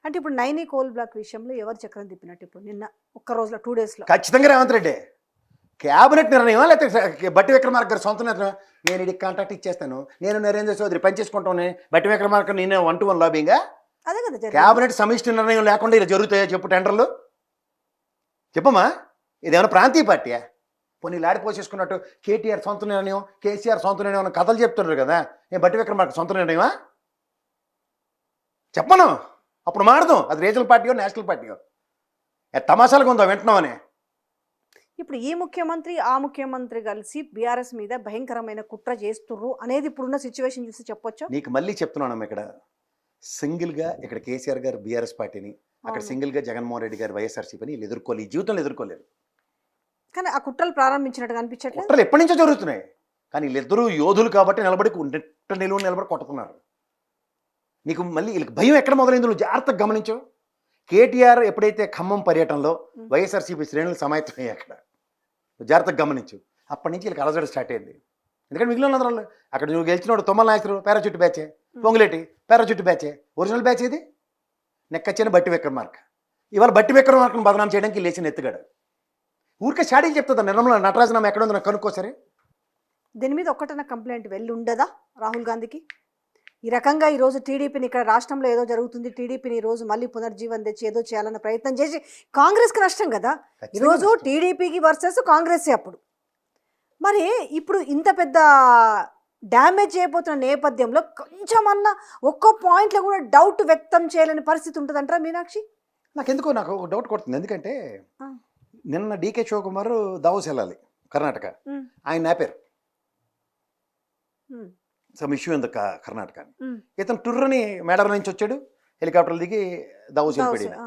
అంటే ఇప్పుడు Naini coal block విషయంలో ఎవరు చక్రం తిప్పినట్టు ఇప్పుడు నిన్న ఒక్క రోజులో 2 days లో ఖచ్చితంగా రేవంత్ రెడ్డి క్యాబినెట్ నిర్ణయం లేకపోతే బట్టి విక్రమార్క గారి సొంత నిర్ణయం. నేను ఇది కాంట్రాక్ట్ ఇచ్చేస్తాను, నేను నరేంద్ర చౌదరి పనిచేసుకుంటాను, బట్టి విక్రమార్క నేనే 1-to-1 లాబింగా. అదే కదా జరిగింది. క్యాబినెట్ సమిష్టి నిర్ణయం లేకుండా ఇలా జరుగుతాయో చెప్పు టెండర్లు చెప్పమ్మా. ఇదేమైనా ప్రాంతీయ పార్టీయా? పోనీ లాడిపోసేసుకున్నట్టు కేటీఆర్ సొంత నిర్ణయం, కేసీఆర్ సొంత నిర్ణయం అని కథలు చెప్తున్నారు కదా. నేను బట్టి విక్రమార్క సొంత నిర్ణయమా చెప్పను. అప్పుడు మాడదాం అది రీజనల్ పార్టీయో నేషనల్ పార్టీయో. తమాషాలుగా ఉందా వింటున్నామని. ఇప్పుడు ఈ ముఖ్యమంత్రి ఆ ముఖ్యమంత్రి కలిసి బీఆర్ఎస్ మీద భయంకరమైన కుట్ర చేస్తుర్రు అనేది ఇప్పుడున్న సిచ్యువేషన్ చూసి చెప్పొచ్చు. నీకు మళ్ళీ చెప్తున్నానమ్మా, ఇక్కడ సింగిల్గా ఇక్కడ కేసీఆర్ గారు బీఆర్ఎస్ పార్టీని, అక్కడ సింగిల్గా జగన్మోహన్ రెడ్డి గారు వైఎస్ఆర్సీపీని వీళ్ళు ఎదుర్కోవాలి, ఈ జీవితంలో ఎదుర్కోలేరు. కానీ ఆ కుట్రలు ప్రారంభించినట్టుగా అనిపించట్లేదు. కుట్రలు ఎప్పటి నుంచో జరుగుతున్నాయి, కానీ వీళ్ళిద్దరూ యోధులు కాబట్టి నిలబడి కొట్టుతున్నారు. నీకు మళ్ళీ వీళ్ళకి భయం ఎక్కడ మొదలైందో నువ్వు జాగ్రత్తగా గమనించు. కేటీఆర్ ఎప్పుడైతే ఖమ్మం పర్యటనలో వైఎస్ఆర్సీపీ శ్రేణులు సమాయత్తమయ్యాయి అక్కడ, జాగ్రత్తగా గమనించు. అప్పటి నుంచి వీళ్ళకి అలజడి స్టార్ట్ అయింది. ఎందుకంటే మిగిలిన అందరూ అక్కడ నువ్వు గెలిచినోడు తుమ్మల నాయకుడు పారాచూట్ బ్యాచే, పొంగులేటి పారాచూట్ బ్యాచే, ఒరిజినల్ బ్యాచ్ ఇది. నెక్కచ్చిన బట్టి విక్రమార్క. ఇవాళ బట్టి విక్రమార్కను బదనాం చేయడానికి లేచిన ఎత్తుగాడు. ఊరికే షాడీలు చెప్తుందా నిర్మల నటరాజనామా ఎక్కడ ఉందో నాకు కనుక్కోసరే. దీని మీద ఒక్కటన్నా కంప్లైంట్ వెళ్ళి ఉండదా రాహుల్ గాంధీకి? ఈ రకంగా ఈరోజు టీడీపీని ఇక్కడ రాష్ట్రంలో ఏదో జరుగుతుంది, టీడీపీని ఈరోజు మళ్ళీ పునర్జీవన్ తెచ్చి ఏదో చేయాలన్న ప్రయత్నం చేసి కాంగ్రెస్కి నష్టం కదా. ఈరోజు టీడీపీకి వర్సెస్ కాంగ్రెస్. అప్పుడు మరి ఇప్పుడు ఇంత పెద్ద డ్యామేజ్ చేయబోతున్న నేపథ్యంలో కొంచెమన్నా ఒక్కో పాయింట్లో కూడా డౌట్ వ్యక్తం చేయలేని పరిస్థితి ఉంటుందంటారా మీనాక్షి? నాకు ఒక డౌట్ కొడుతుంది. ఎందుకంటే నిన్న డీకే శివకుమార్ దావోస్ వెళ్ళాలి కర్ణాటక, ఆయన ఆపారు some issue in the Karnataka. ఇతను టూర్ అని మేడర్ నుంచి వచ్చాడు, హెలికాప్టర్లు దిగి దావోస్ వెళ్ళిపోయాడు.